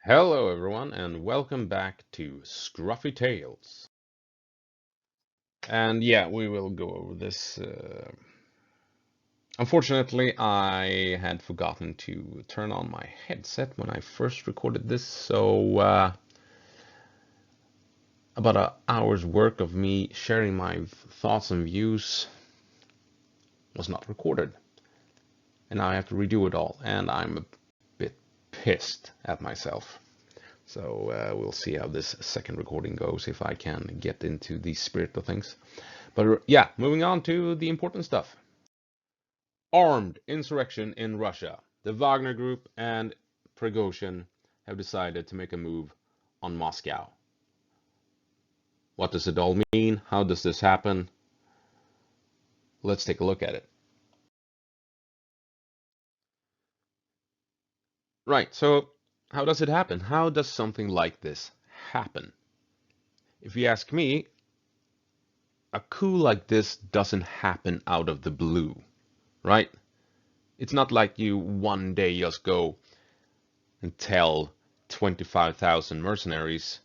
Hello everyone and welcome back to Scruffy Tales. And yeah, we will go over this. Unfortunately, I had forgotten to turn on my headset when I first recorded this, so about an hour's work of me sharing my thoughts and views was not recorded. And now I have to redo it all, and I'm a bit pissed at myself. So we'll see how this second recording goes, if I can get into the spirit of things. But yeah, moving on to the important stuff. Armed insurrection in Russia. The Wagner Group and Prigozhin have decided to make a move on Moscow. What does it all mean? How does this happen? Let's take a look at it. Right, so how does it happen? How does something like this happen? If you ask me, a coup like this doesn't happen out of the blue, right? It's not like you one day just go and tell 25,000 mercenaries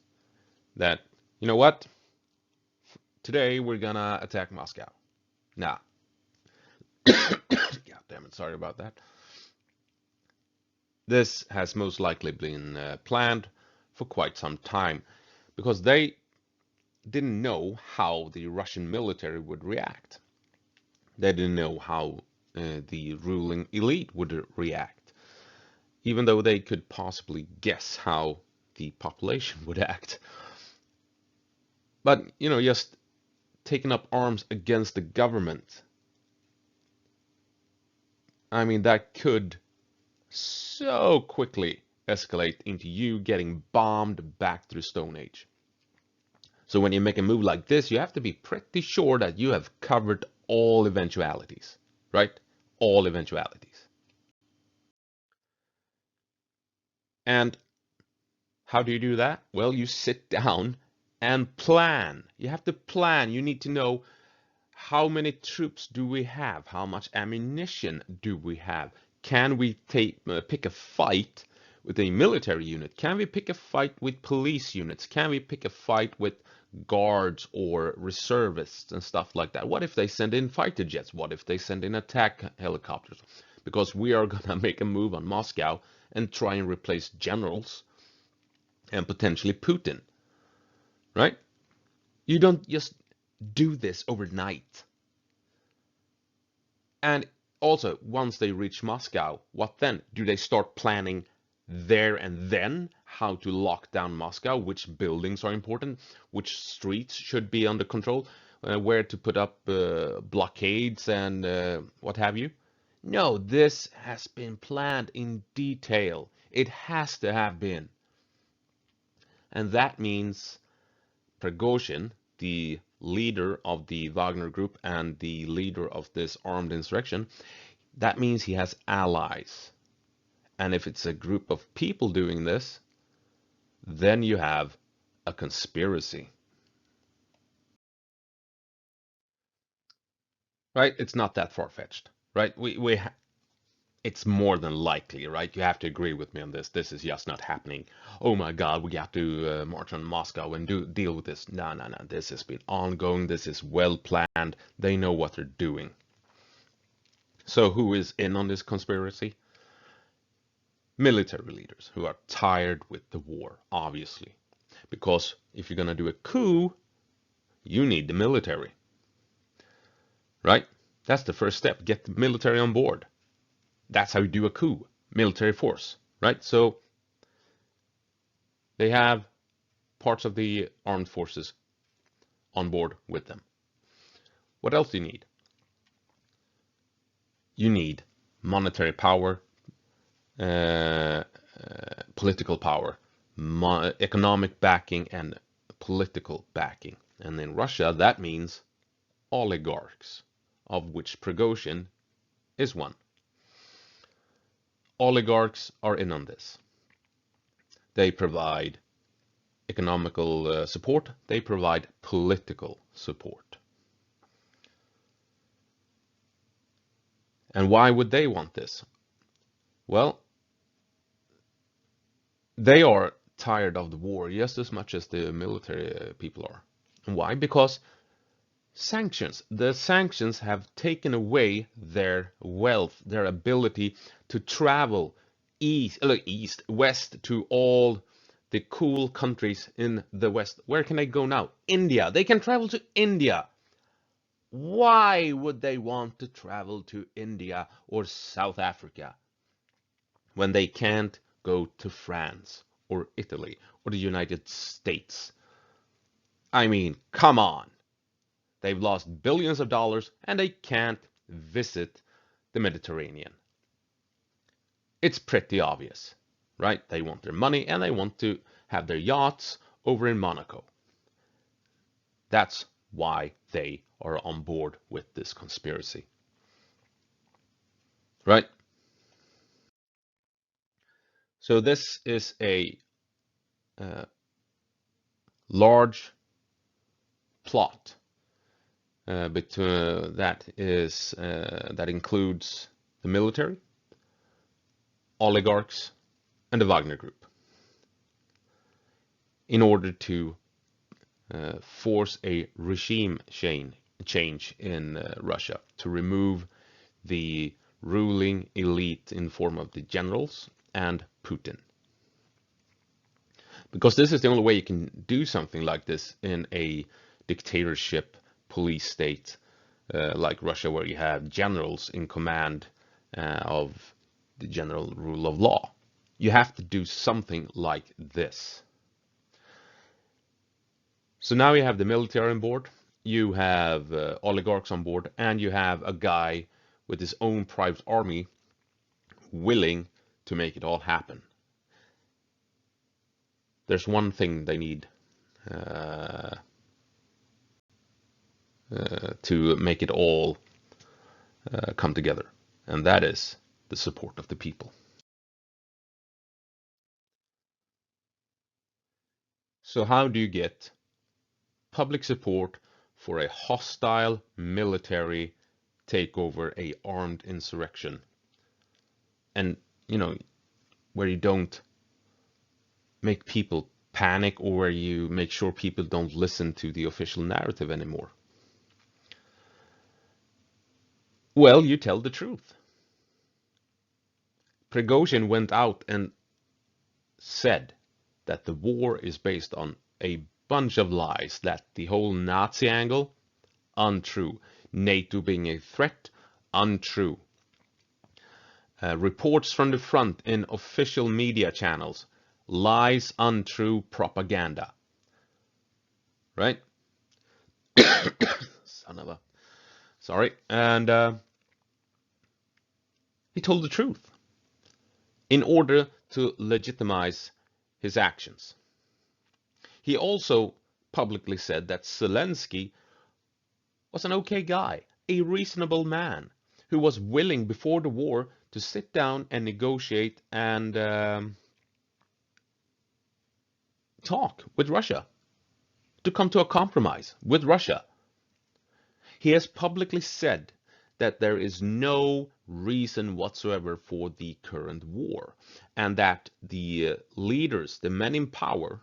that, you know what, today we're gonna attack Moscow. Nah. God damn it, sorry about that. This has most likely been planned for quite some time because they didn't know how the Russian military would react. They didn't know how the ruling elite would react, even though they could possibly guess how the population would act. But, just taking up arms against the government, I mean, that could so quickly escalate into you getting bombed back to the Stone Age. So when you make a move like this, you have to be pretty sure that you have covered all eventualities, right? All eventualities. And how do you do that? Well, you sit down and plan. You have to plan. You need to know, how many troops do we have? How much ammunition do we have? Can we pick a fight with a military unit? Can we pick a fight with police units? Can we pick a fight with guards or reservists and stuff like that? What if they send in fighter jets? What if they send in attack helicopters? Because we are gonna make a move on Moscow and try and replace generals and potentially Putin, right? You don't just do this overnight. And also, once they reach Moscow, what then? Do they start planning there and then how to lock down Moscow? Which buildings are important? Which streets should be under control? Where to put up blockades and what have you? No, this has been planned in detail. It has to have been. And that means Prigozhin, the leader of the Wagner Group and the leader of this armed insurrection, that means he has allies. And if it's a group of people doing this, then you have a conspiracy. Right? It's not that far-fetched, right? It's more than likely, right? You have to agree with me on this. This is just not happening. Oh my God, we got to march on Moscow and deal with this. No, no, no. This has been ongoing. This is well planned. They know what they're doing. So who is in on this conspiracy? Military leaders who are tired with the war, obviously. Because if you're going to do a coup, you need the military, right? That's the first step. Get the military on board. That's how you do a coup, military force, right? So they have parts of the armed forces on board with them. What else do you need? You need monetary power, uh, political power, economic backing, and political backing. And in Russia, that means oligarchs, of which Prigozhin is one. Oligarchs are in on this. They provide economical support, they provide political support. And why would they want this? Well, They are tired of the war just as much as the military people are. And why? Because sanctions. The sanctions have taken away their wealth, their ability to travel west to all the cool countries in the West. Where can they go now? India. They can travel to India. Why would they want to travel to India or South Africa when they can't go to France or Italy or the United States? I mean, come on. They've lost billions of dollars and they can't visit the Mediterranean. It's pretty obvious, right? They want their money and they want to have their yachts over in Monaco. That's why they are on board with this conspiracy, right? So this is a uh, large plot that includes the military, oligarchs, and the Wagner Group in order to force a regime change in Russia to remove the ruling elite in form of the generals and Putin. Because this is the only way you can do something like this in a dictatorship police state like Russia, where you have generals in command of the general rule of law. You have to do something like this. So now you have the military on board, you have oligarchs on board, and you have a guy with his own private army willing to make it all happen. There's one thing they need to make it all come together, and that is the support of the people. So how do you get public support for a hostile military takeover, a armed insurrection, and where you don't make people panic or where you make sure people don't listen to the official narrative anymore? Well, you tell the truth. Prigozhin went out and said that the war is based on a bunch of lies, that the whole Nazi angle, untrue. NATO being a threat, untrue. Reports from the front in official media channels, lies, untrue propaganda. Right? Son of a... Sorry. And he told the truth in order to legitimize his actions. He also publicly said that Zelensky was an okay guy, a reasonable man, who was willing before the war to sit down and negotiate and talk with Russia, to come to a compromise with Russia. He has publicly said that there is no reason whatsoever for the current war, and that the leaders, the men in power,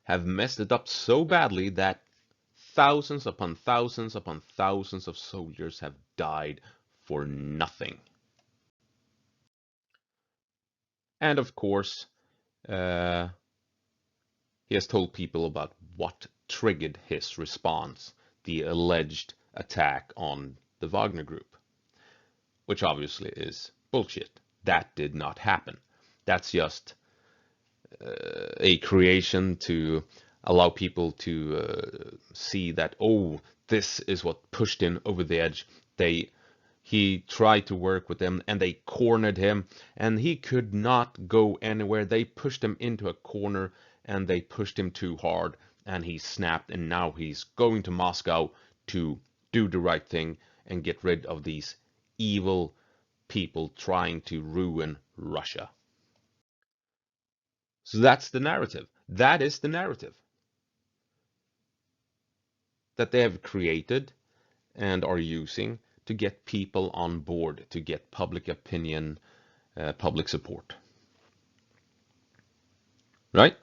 have messed it up so badly that thousands upon thousands upon thousands of soldiers have died for nothing. And of course, uh, he has told people about what triggered his response, the alleged attack on the Wagner Group, which obviously is bullshit. That did not happen. That's just a creation to allow people to see that, oh, this is what pushed him over the edge. He tried to work with them and they cornered him and he could not go anywhere. They pushed him into a corner and they pushed him too hard and he snapped, and now he's going to Moscow to do the right thing and get rid of these evil people trying to ruin Russia. So that's the narrative. That is the narrative that they have created and are using to get people on board, to get public opinion, public support. right?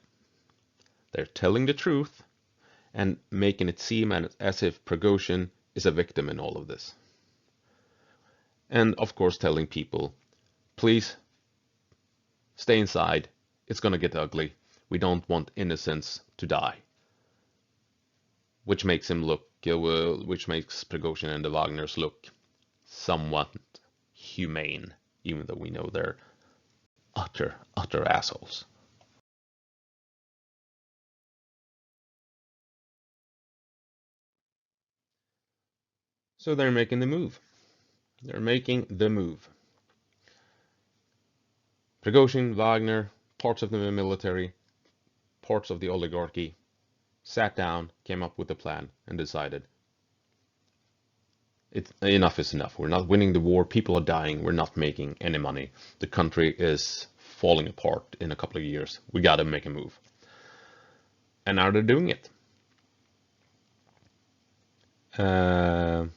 They're telling the truth and making it seem as if Prigozhin is a victim in all of this. And of course telling people, please stay inside, it's gonna get ugly. We don't want innocents to die. Which makes Prigozhin and the Wagners look somewhat humane, even though we know they're utter assholes. So they're making the move. They're making the move. Prigozhin, Wagner, parts of the military, parts of the oligarchy sat down, came up with a plan, and decided enough is enough. We're not winning the war. People are dying. We're not making any money. The country is falling apart in a couple of years. We got to make a move. And now they're doing it. And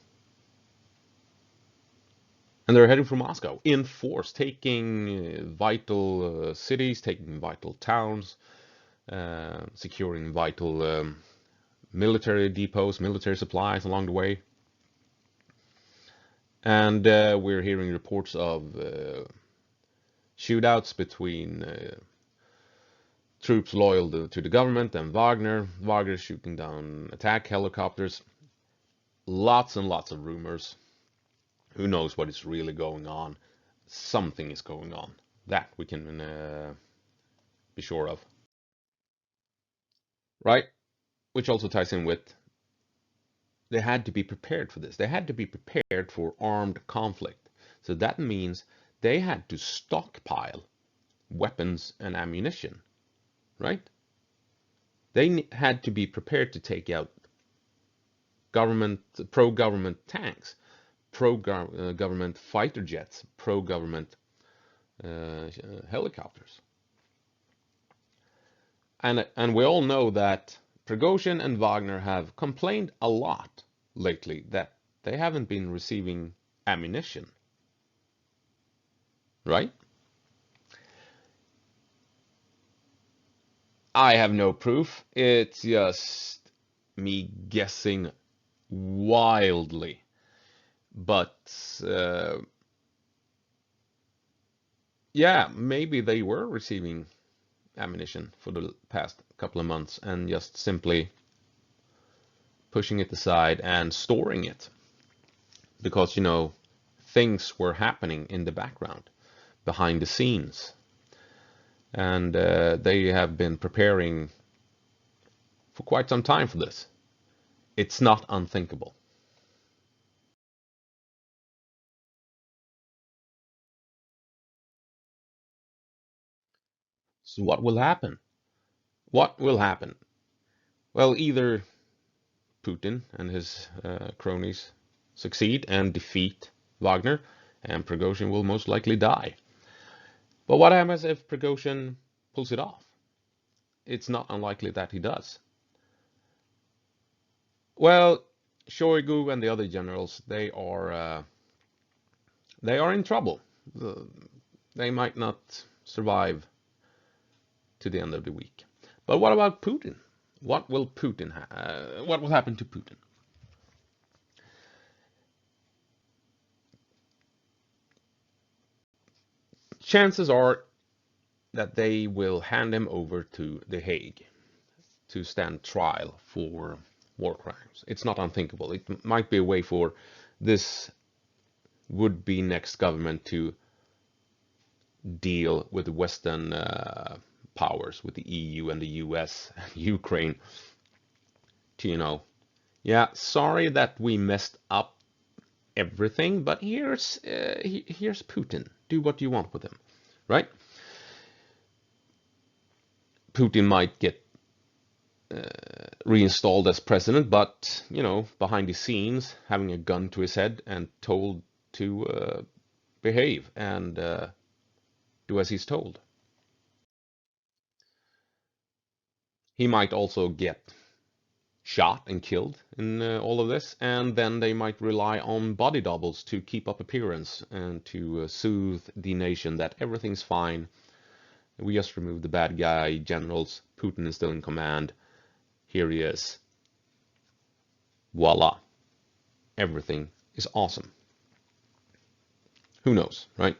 they're heading for Moscow in force, taking vital cities, taking vital towns, securing vital military depots, military supplies along the way. And we're hearing reports of shootouts between troops loyal to the government and Wagner. Wagner shooting down attack helicopters. Lots and lots of rumors. Who knows what is really going on? Something is going on. That we can be sure of. Right? Which also ties in with they had to be prepared for this. They had to be prepared for armed conflict. So that means they had to stockpile weapons and ammunition, right? They had to be prepared to take out pro-government tanks, pro-government fighter jets, pro-government helicopters. And we all know that Prigozhin and Wagner have complained a lot lately that they haven't been receiving ammunition, right? I have no proof. It's just me guessing wildly. But yeah, maybe they were receiving ammunition for the past couple of months and just simply pushing it aside and storing it. Because, things were happening in the background, behind the scenes. And they have been preparing for quite some time for this. It's not unthinkable. So what will happen? What will happen? Well, either Putin and his cronies succeed and defeat Wagner, and Prigozhin will most likely die. But what happens if Prigozhin pulls it off? It's not unlikely that he does. Well, Shoigu and the other generals, they are in trouble. They might not survive to the end of the week. But what about Putin? What will what will happen to Putin? Chances are that they will hand him over to The Hague to stand trial for war crimes. It's not unthinkable. It might be a way for this would-be next government to deal with the Western powers, with the EU and the US, Ukraine, to, yeah, sorry that we messed up everything, but here's Putin. Do what you want with him, right? Putin might get reinstalled as president, but behind the scenes, having a gun to his head and told to behave and do as he's told. He might also get shot and killed in all of this, and then they might rely on body doubles to keep up appearance and to soothe the nation that everything's fine. We just removed the bad guy generals. Putin is still in command. Here he is. Voila. Everything is awesome. Who knows, right?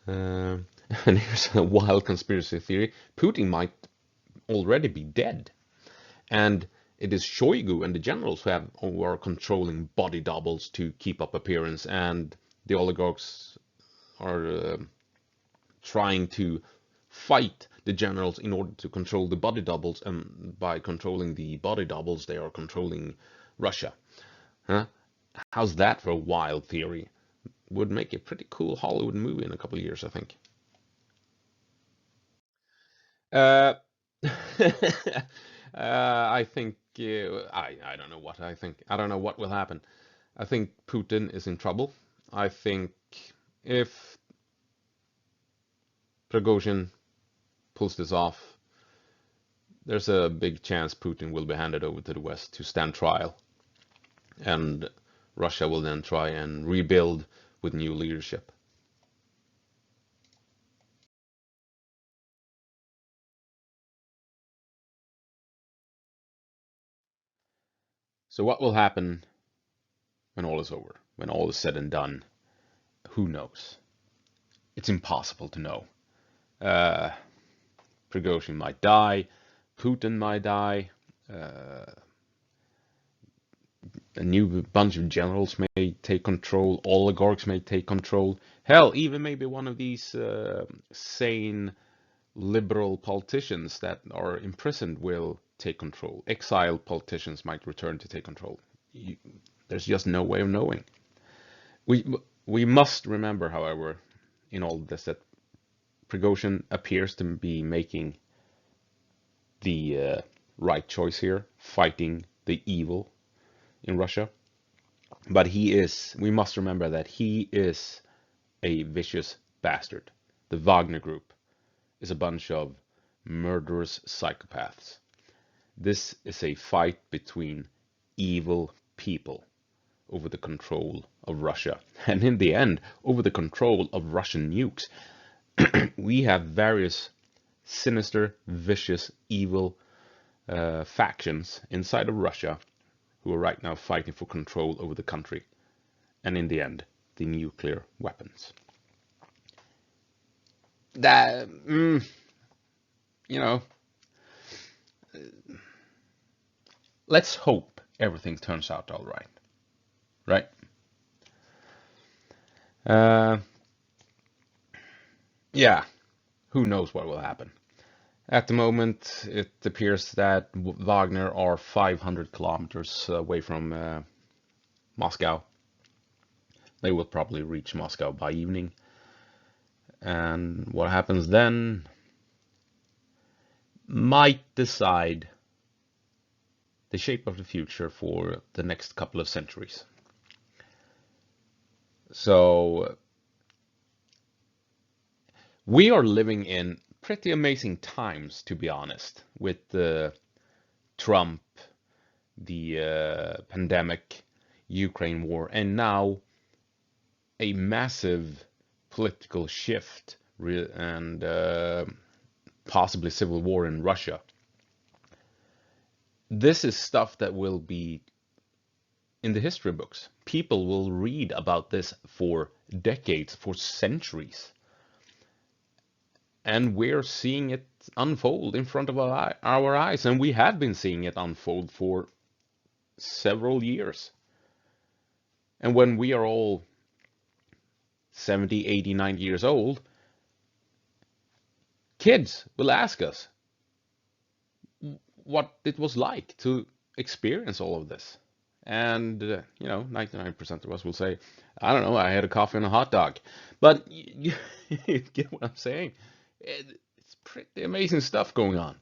And here's a wild conspiracy theory. Putin might already be dead. And it is Shoigu and the generals who are controlling body doubles to keep up appearance, and the oligarchs are trying to fight the generals in order to control the body doubles, and by controlling the body doubles, they are controlling Russia. Huh? How's that for a wild theory? Would make a pretty cool Hollywood movie in a couple of years, I think. Uh, I think I don't know what I think. I don't know what will happen. I think Putin is in trouble. I think if Prigozhin pulls this off, there's a big chance Putin will be handed over to the West to stand trial, and Russia will then try and rebuild with new leadership. So what will happen when all is over, when all is said and done? Who knows? It's impossible to know. Uh, Prigozhin might die, Putin might die, uh, a new bunch of generals may take control, oligarchs may take control. Hell, even maybe one of these sane liberal politicians that are imprisoned will take control. Exiled politicians might return to take control. You, there's just no way of knowing. We we must remember, however, in all this that Prigozhin appears to be making the right choice here, fighting the evil in Russia. But we must remember that he is a vicious bastard. The Wagner Group is a bunch of murderous psychopaths. This is a fight between evil people over the control of Russia. And in the end, over the control of Russian nukes. We have various sinister, vicious, evil factions inside of Russia who are right now fighting for control over the country. And in the end, the nuclear weapons. That, you know, let's hope everything turns out all right. Right? Yeah, who knows what will happen. At the moment, it appears that Wagner are 500 kilometers away from Moscow. They will probably reach Moscow by evening. And what happens then might decide the shape of the future for the next couple of centuries. So we are living in pretty amazing times, to be honest, with Trump, the pandemic, Ukraine war, and now a massive political shift and possibly civil war in Russia. This is stuff that will be in the history books. People will read about this for decades, for centuries. And we're seeing it unfold in front of our eyes. And we have been seeing it unfold for several years. And when we are all 70, 80, 90 years old, kids will ask us what it was like to experience all of this. And, 99% of us will say, I don't know, I had a coffee and a hot dog. But you get what I'm saying? It's pretty amazing stuff going on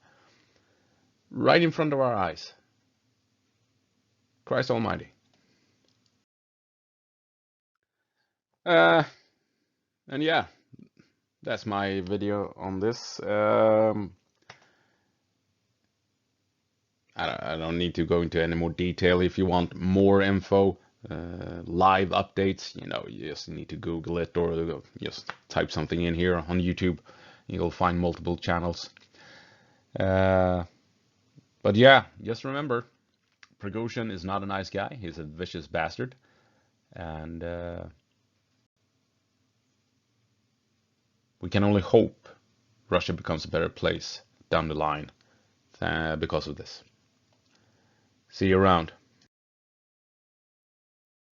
right in front of our eyes. Christ Almighty. And yeah, that's my video on this. I don't need to go into any more detail. If you want more info, live updates, you just need to Google it or just type something in here on YouTube. You'll find multiple channels. But yeah, just remember, Prigozhin is not a nice guy. He's a vicious bastard. And we can only hope Russia becomes a better place down the line because of this. See you around.